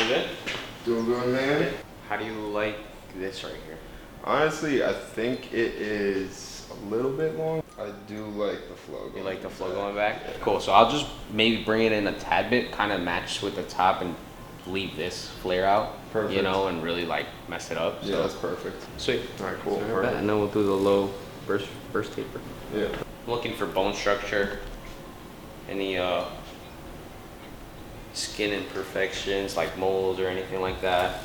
Doing good? Doing good, man. How do you like this right here? Honestly, I think it is a little bit long. I do like the flow. You like the flow going back? Yeah. Cool, so I'll just maybe bring it in a tad bit, kind of match with the top and leave this flare out. Perfect. You know, and really like mess it up. Yeah, so. That's perfect. Sweet. All right, cool. Perfect. And then we'll do the low burst taper. Yeah. Looking for bone structure, any skin imperfections like moles or anything like that,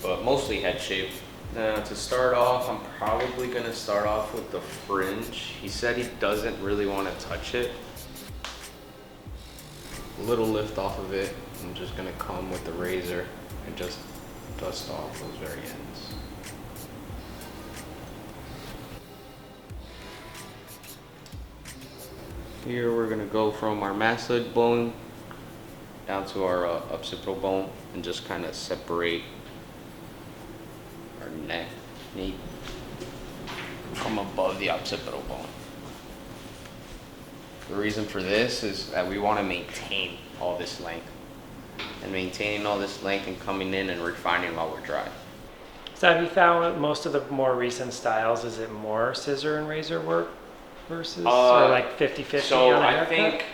but mostly head shape. Now to start off, I'm probably gonna start off with the fringe. He said he doesn't really want to touch it. A little lift off of it. I'm just gonna come with the razor and just dust off those very ends. Here we're gonna go from our masseter bone down to our occipital bone and just kind of separate our neck from above the occipital bone. The reason for this is that we want to maintain all this length, and maintaining all this length and coming in and refining while we're dry. So have you found most of the more recent styles, is it more scissor and razor work versus or like 50-50 so on a I haircut? think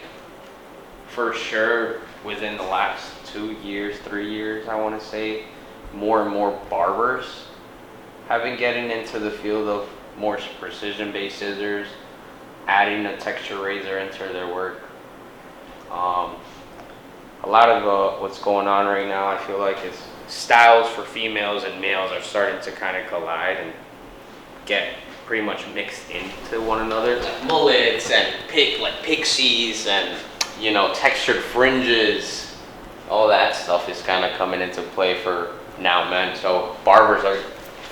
for sure within the last 2 years, 3 years, I want to say, more and more barbers have been getting into the field of more precision-based scissors, adding a texture razor into their work. A lot of what's going on right now, I feel like, is styles for females and males are starting to kind of collide and get pretty much mixed into one another. Like mullets and pixies and, you know, textured fringes, all that stuff is kind of coming into play for now men. So barbers are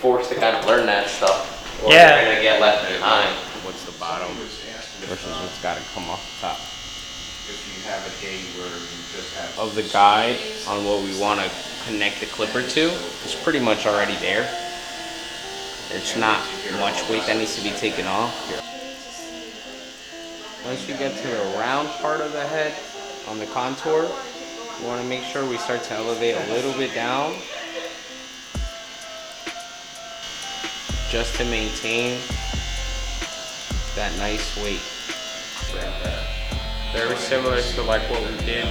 forced to kind of learn that stuff, or they're gonna get left behind. What's the bottom versus what's got to come off the top? If you have a day where you just have of the guide on what we want to connect the clipper to is pretty much already there. There's not much weight that needs to be taken off. Once you get to the round part of the head on the contour, we want to make sure we start to elevate a little bit down just to maintain that nice weight. Very similar to like what we did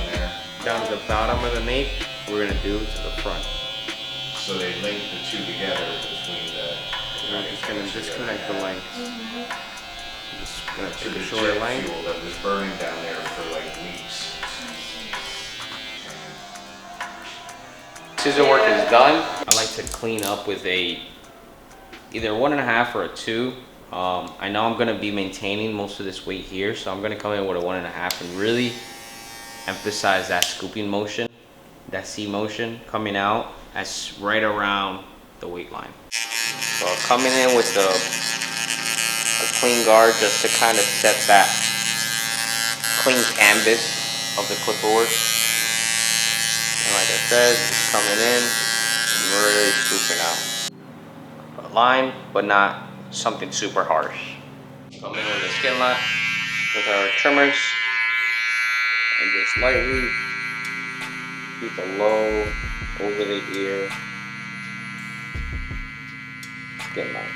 down to the bottom of the nape, we're gonna do to the front. So they link the two together between the. We're just gonna disconnect the length. Just gonna To take the a shorter jet length. fuel that was burning down there for like weeks. Scissor work is done. I like to clean up with either 1.5 or a 2. I know I'm gonna be maintaining most of this weight here, so I'm gonna come in with a 1.5 and really emphasize that scooping motion, that C motion coming out as right around the weight line. So coming in with a clean guard just to kind of set that clean canvas of the clipper work. And like I said, just coming in and really scooping out. A line, but not something super harsh. Come in with a skin lot with our trimmers and just lightly keep a low over the ear skin line.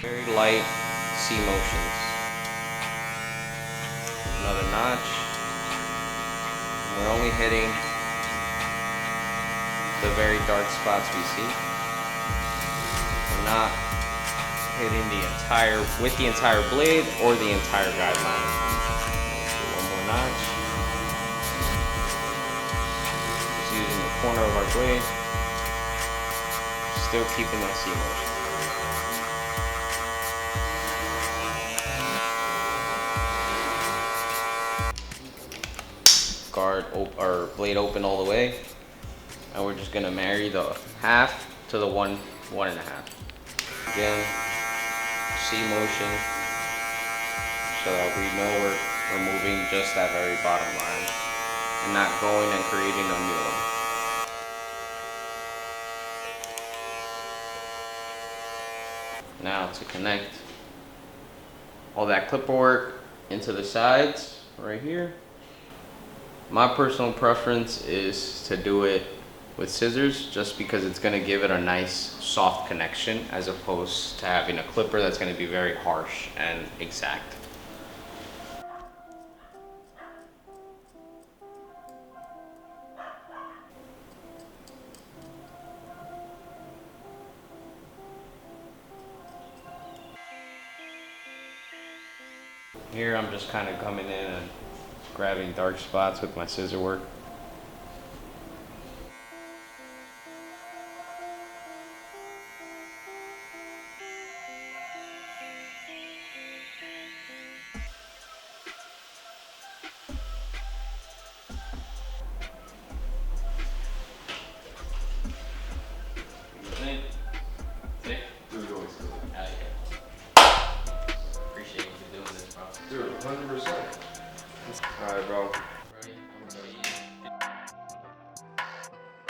Very light C motions. Another notch. We're only hitting the very dark spots we see. We're not hitting the entire, with the entire blade or the entire guideline. So one more notch. Just using the corner of our blade. Still keeping that C motion. Guard or blade open all the way, and we're just gonna marry the 1/2 to the 1.5. Again, C motion, so that we know we're removing just that very bottom line and not going and creating a new one. Now to connect all that clipper work into the sides right here. My personal preference is to do it with scissors just because it's going to give it a nice soft connection as opposed to having a clipper that's going to be very harsh and exact. Here I'm just kind of coming in and grabbing dark spots with my scissor work. Thick? Dude, always good. Hell yeah. Appreciate you doing this, bro. Dude, 100%. Alright, bro. Ready?